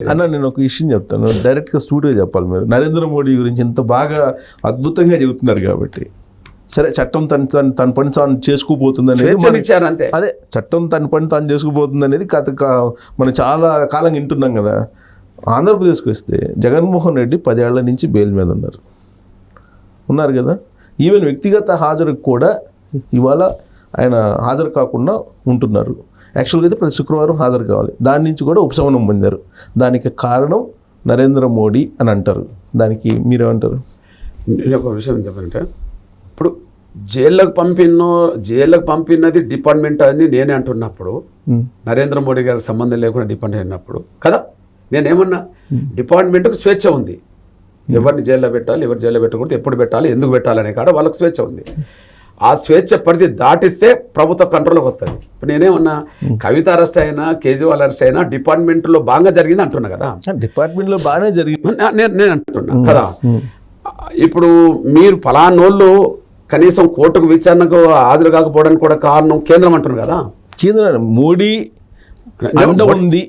అన్న నేను ఒక విషయం చెప్తాను, డైరెక్ట్గా స్టూడియో చెప్పాలి. మీరు నరేంద్ర మోడీ గురించి ఇంత బాగా అద్భుతంగా చెబుతున్నారు కాబట్టి, సరే చట్టం తన పని తాను చేసుకుపోతుంది అనేది, అదే చట్టం తన పని తాను చేసుకుపోతుంది అనేది మనం చాలా కాలం వింటున్నాం కదా. ఆంధ్రప్రదేశ్కి వస్తే జగన్మోహన్ రెడ్డి 10 ఏళ్ల నుంచి బెయిల్ మీద ఉన్నారు కదా. ఈవెన్ వ్యక్తిగత హాజరుకు కూడా ఇవాళ ఆయన హాజరు కాకుండా ఉంటున్నారు. యాక్చువల్గా అయితే ప్రతి శుక్రవారం హాజరు కావాలి, దాని నుంచి కూడా ఉపశమనం పొందారు. దానికి కారణం నరేంద్ర మోడీ అని అంటారు. దానికి మీరేమంటారు? నేను ఒక విషయం చెప్పాలంటే, ఇప్పుడు జైళ్ళకు పంపినది డిపార్ట్మెంట్ అని నేనే అంటున్నప్పుడు, నరేంద్ర మోడీ గారికి సంబంధం లేకుండా డిపార్ట్మెంట్ అయినప్పుడు కదా, నేనేమన్నా డిపార్ట్మెంట్కు స్వేచ్ఛ ఉంది. ఎవరిని జైల్లో పెట్టాలి, ఎవరు జైల్లో పెట్టకూడదు, ఎప్పుడు పెట్టాలి, ఎందుకు పెట్టాలనే కాడ వాళ్ళకు స్వేచ్ఛ ఉంది. ఆ స్వేచ్ఛ పరిధి దాటిస్తే ప్రభుత్వ కంట్రోల్కి వస్తుంది. ఇప్పుడు నేనేమన్నా కవిత అరెస్ట్ అయినా, కేజ్రీవాల్ అరెస్ట్ అయినా డిపార్ట్మెంట్లో బాగా జరిగింది అంటున్నా కదా. డిపార్ట్మెంట్లో బాగానే జరిగింది నేను అంటున్నా కదా. ఇప్పుడు మీరు ఫలానోళ్ళు కనీసం కోర్టుకు విచారణకు హాజరు కాకపోవడానికి కూడా కారణం కేంద్రం అంటున్నారు కదా. కేంద్రం మోడీ ఉంది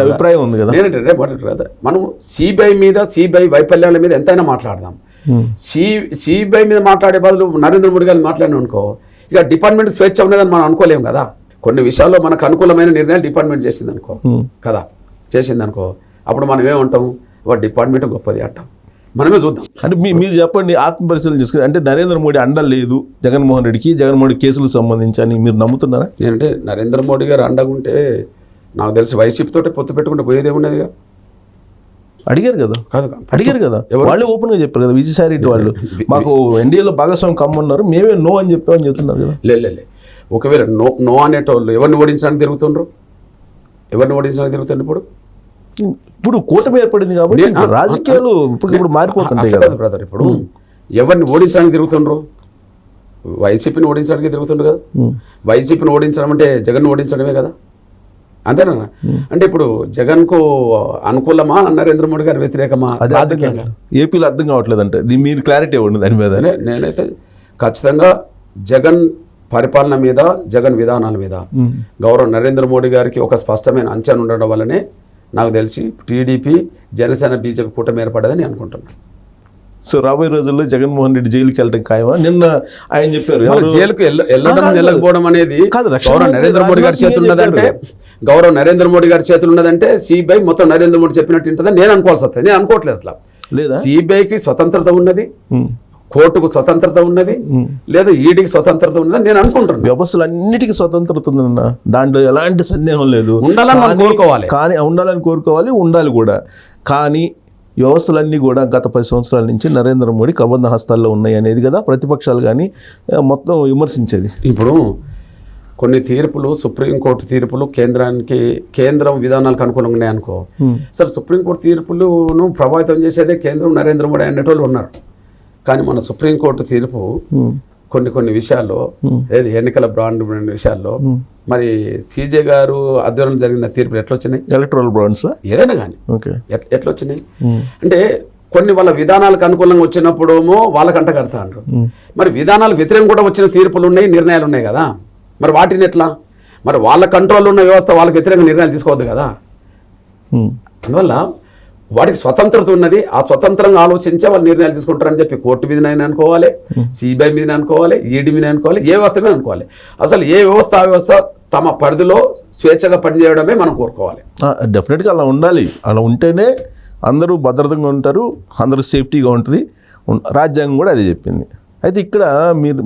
అభిప్రాయం ఉంది కదా. నేనంటే మనం సిబిఐ వైఫల్యాల మీద ఎంతైనా మాట్లాడదాం. సిబిఐ మీద మాట్లాడే బదులు నరేంద్ర మోడీ గారిని మాట్లాడినా అనుకో, ఇక డిపార్ట్మెంట్ స్వేచ్ఛ ఉన్నదని మనం అనుకోలేము కదా. కొన్ని విషయాల్లో మనకు అనుకూలమైన నిర్ణయాలు డిపార్ట్మెంట్ చేసింది అనుకో కదా, చేసింది అనుకో, అప్పుడు మనం ఏమంటాం, వాడు డిపార్ట్మెంట్ గొప్పది అంటాం. మనమే చూద్దాం. అంటే మీరు చెప్పండి, ఆత్మపరిశీలన చేసుకుని, అంటే నరేంద్ర మోడీ అండ లేదు జగన్మోహన్ రెడ్డికి, జగన్మోహన్ రెడ్డి కేసులకు సంబంధించి అని మీరు నమ్ముతున్నారా? నేనంటే నరేంద్ర మోడీ గారు అండగుంటే నాకు తెలిసి వైసీపీతో పొత్తు పెట్టుకుంటే పోయేదే ఉన్నదిగా. అడిగారు కదా, అడిగారు కదా, వాళ్ళే ఓపెన్గా చెప్పారు కదా. విజయసాయి రెడ్డి వాళ్ళు మాకు ఎన్డీఏలో భాగస్వామి కమ్మన్నారు, మేమే నో అని చెప్పామని చెప్తున్నారు కదా. లే ఒకవేళ నో అనేటోళ్ళు ఎవరిని ఓడించడానికి తిరుగుతుండ్రు? ఇప్పుడు కూటమి ఏర్పడింది కాబట్టి రాజకీయాలు ఇప్పుడు మారిపోతుంటాయి కదా బ్రదర్. ఇప్పుడు ఎవరిని ఓడించడానికి తిరుగుతుండ్రు? వైసీపీని ఓడించడానికి తిరుగుతుండ్రు కదా. వైసీపీని ఓడించడం అంటే జగన్ ఓడించడమే కదా, అంతేనా? అంటే ఇప్పుడు జగన్కు అనుకూలమా నరేంద్ర మోడీ గారు వ్యతిరేకమా? రాజకీయంగా ఏపీలో అర్థం కావట్లేదు. అంటే మీరు క్లారిటీ ఇవ్వండి దాని మీద. నేనైతే ఖచ్చితంగా జగన్ పరిపాలన మీద, జగన్ విధానాల మీద గౌరవ నరేంద్ర మోడీ గారికి ఒక స్పష్టమైన అంచనా ఉండడం వల్లనే నాకు తెలిసి టీడీపీ, జనసేన, బీజేపీ కూటమి ఏర్పడదని అనుకుంటున్నాను. సో రాబోయే రోజుల్లో జగన్మోహన్ రెడ్డి జైలుకి వెళ్ళడం ఖాయమా? నిన్న ఆయన చెప్పారు జైలుకు వెళ్ళకపోవడం అనేది గౌరవ నరేంద్ర మోడీ గారి చేతులు ఉన్నదంటే సిబిఐ మొత్తం నరేంద్ర మోడీ చెప్పినట్టు ఉంటుందని నేను అనుకోవాల్సి వస్తుంది. నేను అనుకోవట్లేదు అట్లా. లేదా సిబిఐకి స్వతంత్రత ఉన్నది, కోర్టుకు స్వతంత్రత ఉన్నది, లేదా ఈడీకి స్వతంత్రత ఉన్నదని నేను అనుకుంటున్నాను. వ్యవస్థలు అన్నిటికీ స్వతంత్రత ఉందన్న దాంట్లో ఎలాంటి సందేహం లేదు. ఉండాలని కోరుకోవాలి, ఉండాలి కూడా. కానీ వ్యవస్థలన్నీ కూడా గత 10 సంవత్సరాల నుంచి నరేంద్ర మోడీ కబంధ హస్తాల్లో ఉన్నాయి అనేది కదా ప్రతిపక్షాలు కానీ మొత్తం విమర్శించేది. ఇప్పుడు కొన్ని తీర్పులు, సుప్రీంకోర్టు తీర్పులు కేంద్రం విధానాలకు అనుకూలంగా ఉన్నాయనుకో, అసలు సుప్రీంకోర్టు తీర్పులను ప్రభావితం చేసేదే కేంద్రం, నరేంద్ర మోడీ అనేటోళ్ళు ఉన్నారు. కానీ మన సుప్రీంకోర్టు తీర్పు కొన్ని విషయాల్లో, ఎన్నికల బాండ్ విషయాల్లో మరి సిజే గారు ఆధ్వర్యంలో జరిగిన తీర్పులు ఎట్లా వచ్చినాయి? ఎలక్ట్రల్ బాండ్స్ ఏదైనా కానీ ఎట్లా వచ్చినాయి అంటే, కొన్ని వాళ్ళ విధానాలకు అనుకూలంగా వచ్చినప్పుడేమో వాళ్ళకంట కడతా అంటారు. మరి విధానాలకు వ్యతిరేకం కూడా వచ్చిన తీర్పులు ఉన్నాయి, నిర్ణయాలు ఉన్నాయి కదా. మరి వాటిని ఎట్లా? మరి వాళ్ళ కంట్రోల్లో ఉన్న వ్యవస్థ వాళ్ళకి వ్యతిరేకంగా నిర్ణయాలు తీసుకోవద్దు కదా. అందువల్ల వాటికి స్వతంత్రత ఉన్నది. ఆ స్వతంత్రంగా ఆలోచించే వాళ్ళు నిర్ణయాలు తీసుకుంటారని చెప్పి కోర్టు మీదనైనా అనుకోవాలి, సిబిఐ మీద అనుకోవాలి, ఈడీ మీద అనుకోవాలి, ఏ వ్యవస్థ మీద అనుకోవాలి. అసలు ఏ వ్యవస్థ ఆ వ్యవస్థ తమ పరిధిలో స్వేచ్ఛగా పనిచేయడమే మనం కోరుకోవాలి. డెఫినెట్గా అలా ఉండాలి. అలా ఉంటేనే అందరూ భద్రతంగా ఉంటారు, అందరూ సేఫ్టీగా ఉంటుంది. రాజ్యాంగం కూడా అదే చెప్పింది. అయితే ఇక్కడ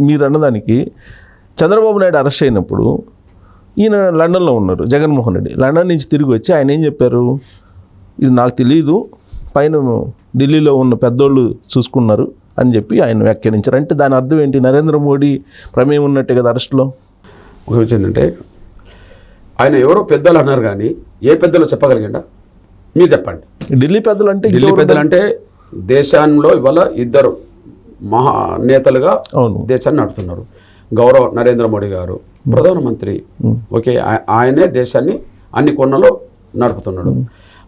మీరు అన్నదానికి చంద్రబాబు నాయుడు అరెస్ట్ అయినప్పుడు ఈయన లండన్లో ఉన్నారు, జగన్మోహన్ రెడ్డి లండన్ నుంచి తిరిగి వచ్చి ఆయన ఏం చెప్పారు, ఇది నాకు తెలియదు, పైన ఢిల్లీలో ఉన్న పెద్దోళ్ళు చూసుకున్నారు అని చెప్పి ఆయన వ్యాఖ్యానించారు. అంటే దాని అర్థం ఏంటి? నరేంద్ర మోడీ ప్రమేయం ఉన్నట్టే కదా అరెస్ట్లో. వచ్చిందంటే ఆయన ఎవరో పెద్దలు అన్నారు, కానీ ఏ పెద్దలో చెప్పగలిగిండా మీరు చెప్పండి. ఢిల్లీ పెద్దలు అంటే దేశంలో ఇవాళ 2 మహానేతలుగా దేశాన్ని నడుపుతున్నారు. గౌరవ నరేంద్ర మోడీ గారు ప్రధానమంత్రి, ఓకే, ఆయనే దేశాన్ని అన్ని కొన్నలో నడుపుతున్నాడు.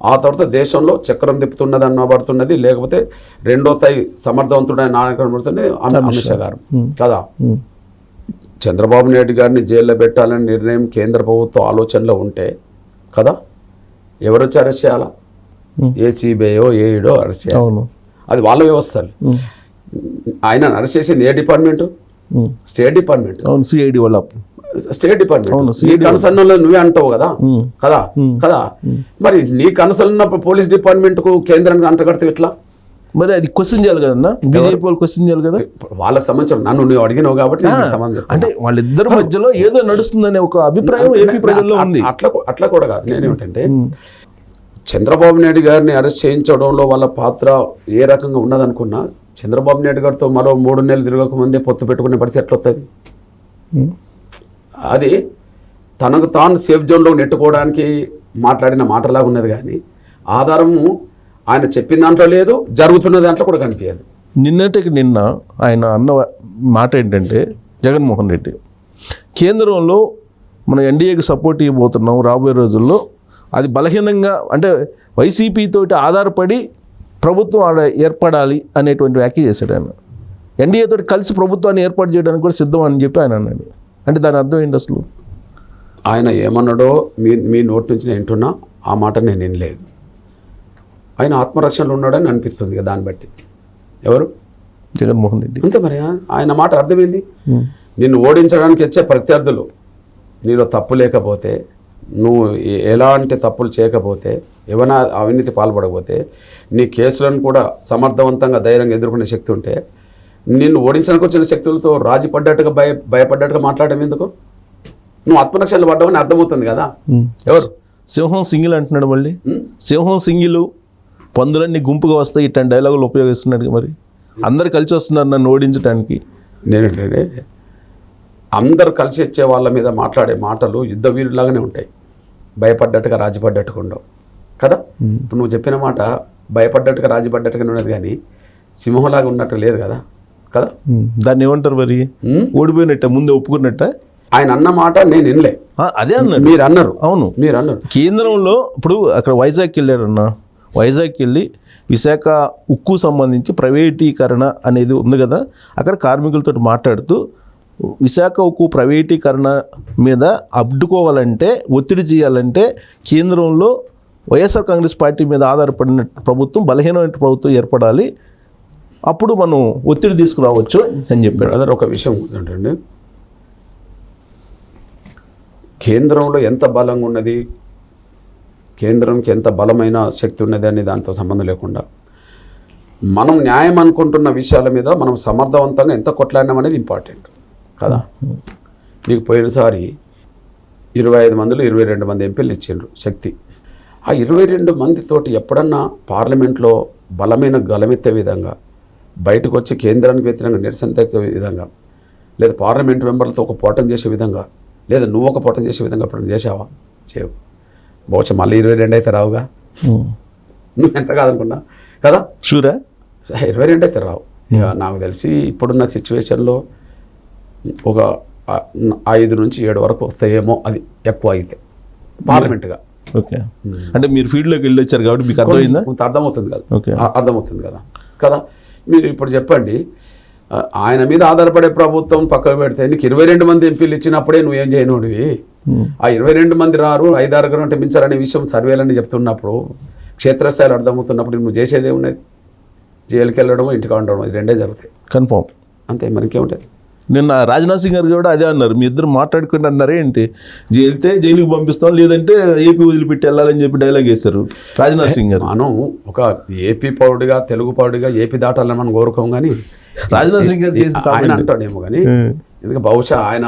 ఆ తర్వాత దేశంలో చక్రం తిప్పుతున్నది అనబడుతున్నది, లేకపోతే రెండో స్థాయి సమర్థవంతుడైన నాయకుడు అనబడుతున్నది అమిత్ షా గారు కదా. చంద్రబాబు నాయుడు గారిని జైల్లో పెట్టాలని నిర్ణయం కేంద్ర ప్రభుత్వ ఆలోచనలో ఉంటే కదా, ఎవరు వచ్చి అరెస్ట్ చేయాలా? ఏ సిబిఐయో ఏడో అరెస్ట్ చేయాలి. అవును. అది వాళ్ళ వ్యవస్థలు. ఆయన అరెస్ట్ చేసింది ఏ డిపార్ట్మెంటు? State department. అవును, సిఐడి వాళ్ళ స్టేట్ డిపార్ట్మెంట్. నీ కన్సర్న్లో నువ్వే అంటావు కదా కదా మరి నీ కన్సర్న్ ఉన్నప్పుడు పోలీస్ డిపార్ట్మెంట్కు కేంద్రానికి అంటగడితే ఎట్లా? మరి అది క్వశ్చన్ చేయాలి కదన్నా, బీజేపీ వాళ్ళు క్వశ్చన్ చేయాలి కదా. వాళ్ళకి సంబంధించిన నన్ను నువ్వు అడిగినావు కాబట్టి అంటే వాళ్ళిద్దరి మధ్యలో ఏదో నడుస్తుందనే ఒక అభిప్రాయం ఏపీ ప్రజల్లో ఉంది. అట్లా కూడా కాదు. నేనేమిటంటే చంద్రబాబు నాయుడు గారిని అరెస్ట్ చేయించడంలో వాళ్ళ పాత్ర ఏ రకంగా ఉన్నదనుకున్నా, చంద్రబాబు నాయుడు గారితో మరో 3 నెలలు తిరగకముందే పొత్తు పెట్టుకునే పరిస్థితి ఎట్లా వస్తుంది? అది తనకు తాను సేఫ్ జోన్లో నెట్టుకోవడానికి మాట్లాడిన మాటలాగా ఉన్నది, కానీ ఆధారము ఆయన చెప్పిన దాంట్లో లేదు, జరుగుతున్న దాంట్లో కూడా కనిపించదు. నిన్న ఆయన అన్న మాట ఏంటంటే, జగన్మోహన్ రెడ్డి కేంద్రంలో మనం ఎన్డీఏకి సపోర్ట్ ఇవ్వబోతున్నాం రాబోయే రోజుల్లో, అది బలహీనంగా అంటే వైసీపీ తోటి ఆధారపడి ప్రభుత్వం ఆడ ఏర్పడాలి అనేటువంటి వ్యాఖ్య చేశాడు ఆయన. ఎన్డీఏ తోటి కలిసి ప్రభుత్వాన్ని ఏర్పాటు చేయడానికి కూడా సిద్ధం అని చెప్పి ఆయన అన్నాడు. అంటే దాని అర్థం ఏంటి అసలు? ఆయన ఏమన్నాడో మీ నోటి నుంచి నేను వింటున్నా, ఆ మాట నేను వినలేదు. ఆయన ఆత్మరక్షణలో ఉన్నాడని అనిపిస్తుంది కదా దాన్ని బట్టి. ఎవరు? జగన్మోహన్ రెడ్డి. అంతే మరి. ఆయన మాట అర్థమైంది. నిన్ను ఓడించడానికి వచ్చే ప్రత్యర్థులు నీలో తప్పు లేకపోతే, నువ్వు ఎలాంటి తప్పులు చేయకపోతే, ఏమైనా అవినీతి పాల్పడకపోతే, నీ కేసులను కూడా సమర్థవంతంగా ధైర్యంగా ఎదుర్కొనే శక్తి ఉంటే, నిన్ను ఓడించడానికి వచ్చిన శక్తులతో రాజీ పడ్డట్టుగా భయపడ్డట్టుగా మాట్లాడడం ఎందుకు? నువ్వు ఆత్మరక్షణలు పడ్డావని అర్థమవుతుంది కదా. ఎవరు? సింహం సింగిల్ అంటున్నాడు మళ్ళీ. సింహం సింగిలు, పందులన్నీ గుంపుగా వస్తాయి, ఇట్లాంటి డైలాగులు ఉపయోగిస్తున్నాడు. మరి అందరు కలిసి వస్తున్నారు నన్ను ఓడించడానికి. నేనంటే అందరు కలిసి వచ్చే వాళ్ళ మీద మాట్లాడే మాటలు యుద్ధ వీరులాగానే ఉంటాయి, భయపడ్డట్టుగా రాజీపడ్డట్టుగా ఉండవు కదా. ఇప్పుడు నువ్వు చెప్పిన మాట భయపడ్డట్టుగా రాజీపడ్డట్టుగా ఉన్నది, కానీ సింహంలాగా ఉన్నట్టు లేదు కదా కదా. దాన్ని ఏమంటారు మరి? ఓడిపోయినట్ట, ముందే ఒప్పుకున్నట్ట. ఆయన అన్న మాట నేను వినలే. అదే అన్నారు, మీరు అన్నారు. అవును, మీరు అన్నారు. కేంద్రంలో ఇప్పుడు అక్కడ వైజాగ్కి వెళ్ళారన్న, వైజాగ్కి వెళ్ళి విశాఖ ఉక్కు సంబంధించి ప్రైవేటీకరణ అనేది ఉంది కదా, అక్కడ కార్మికులతో మాట్లాడుతూ విశాఖ ఉక్కు ప్రైవేటీకరణ మీద అడ్డుకోవాలంటే, ఒత్తిడి చేయాలంటే కేంద్రంలో వైఎస్ఆర్ కాంగ్రెస్ పార్టీ మీద ఆధారపడిన ప్రభుత్వం, బలహీనమైన ప్రభుత్వం ఏర్పడాలి, అప్పుడు మనం ఒత్తిడి తీసుకురావచ్చు అని చెప్పాడు. అదే ఒక విషయం ఏంటంటే, కేంద్రంలో ఎంత బలంగా ఉన్నది, కేంద్రంకి ఎంత బలమైన శక్తి ఉన్నది అనే దాంతో సంబంధం లేకుండా, మనం న్యాయం అనుకుంటున్న విషయాల మీద మనం సమర్థవంతంగా ఎంత కొట్లాడినాం అనేది ఇంపార్టెంట్ కదా. మీకు పోయినసారి 25 మందిలో 22 మంది ఎంపీలు ఇచ్చిండ్రు శక్తి. ఆ 22 మందితోటి ఎప్పుడన్నా పార్లమెంట్లో బలమైన గలమెత్తే విధంగా, బయటకు వచ్చి కేంద్రానికి వ్యతిరేకంగా నిరసన తెచ్చే విధంగా, లేదా పార్లమెంట్ మెంబర్లతో ఒక పోటం చేసే విధంగా, లేదా నువ్వు ఒక పోటం చేసే విధంగా ఎప్పుడైనా చేసావా? చేయవు. బహుశా మళ్ళీ 22 అయితే రావుగా. నువ్వు ఎంత కాదనుకున్నా కదా, షూరా 22 అయితే రావు. ఇక నాకు తెలిసి ఇప్పుడున్న సిచ్యువేషన్లో ఒక 5 నుంచి 7 వరకు వస్తాయేమో, అది ఎక్కువ అయితే పార్లమెంట్గా. ఓకే, అంటే మీరు ఫీల్డ్లోకి వెళ్ళి వచ్చారు కాబట్టి మీకు అర్థమైందా? కొంత అర్థమవుతుంది కదా. ఓకే, అర్థమవుతుంది కదా కదా. మీరు ఇప్పుడు చెప్పండి, ఆయన మీద ఆధారపడే ప్రభుత్వం పక్కకు పెడితే నీకు 22 మంది ఎంపీలు ఇచ్చినప్పుడే నువ్వేం చేయనుడివి? ఆ 22 మంది రారు, 5-6 గంటలు మించారనే విషయం సర్వేలని చెప్తున్నప్పుడు, క్షేత్రస్థాయిలో అర్థమవుతున్నప్పుడు నువ్వు చేసేదే ఉన్నది? జైలుకి వెళ్ళడం, ఇంటికి ఉండడం, ఈ రెండే జరుగుతాయి. కన్ఫామ్. అంతే, మరి ఇంకేముంటుంది? నిన్న రాజ్నాథ్ సింగ్ గారు కూడా అదే అన్నారు, మీ ఇద్దరు మాట్లాడుకుంటే అన్నారే ఏంటి, వెళ్తే జైలుకి పంపిస్తాం, లేదంటే ఏపీ వదిలిపెట్టి వెళ్ళాలని చెప్పి డైలాగ్ వేశారు రాజ్నాథ్ సింగ్ గారు. మనం ఒక ఏపీ పౌరుడిగా, తెలుగు పౌరుడిగా ఏపీ దాటాలని మనం కోరుకోం, కానీ రాజ్నాథ్ సింగ్ గారు చేసిన ఆయన అంటాడేమో, కానీ ఎందుకంటే బహుశా ఆయన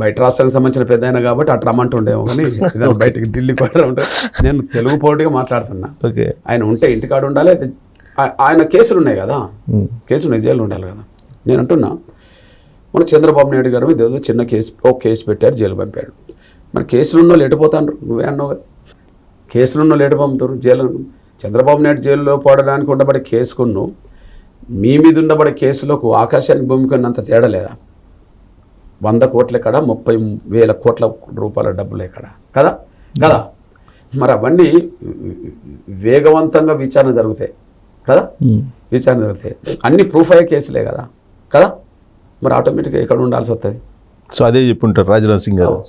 బయట రాష్ట్రానికి సంబంధించిన పెద్ద అయినా కాబట్టి అట్లా రమ్మంటుండేమో, కానీ బయటకి ఢిల్లీకి ఉంటే నేను తెలుగు పౌరుడిగా మాట్లాడుతున్నా. ఓకే, ఆయన ఉంటే ఇంటికాడ ఉండాలి. ఆయన కేసులు ఉన్నాయి కదా, కేసులు ఉన్నాయి, జైలు ఉండాలి కదా. నేను అంటున్నా, మన చంద్రబాబు నాయుడు గారు మీద ఏదో చిన్న కేసు పెట్టారు, జైలు పంపాడు. మరి కేసులు ఉన్న వాళ్ళు ఎటుపోతాను? నువ్వే అన్నావు కదా, కేసులు ఉన్న వాళ్ళు ఎటు పంపుతారు జైలు? చంద్రబాబు నాయుడు జైల్లో పోవడానికి ఉండబడే కేసుకును మీ మీద ఉండబడే కేసులకు ఆకాశానికి భూమికి ఉన్నంత తేడా లేదా? 100 కోట్ల ఎక్కడ, 30,000 కోట్ల రూపాయల డబ్బులు ఎక్కడ కదా కదా. మరి అవన్నీ వేగవంతంగా విచారణ జరుగుతాయి కదా, విచారణ జరుగుతాయి, అన్ని ప్రూఫ్ అయ్యే కేసులే కదా కదా. మరి ఆటోమేటిక్గా ఎక్కడ ఉండాల్సి వస్తుంది. సో అదే చెప్పుంటారు రాజ్నాథ్ సింగ్ గారు.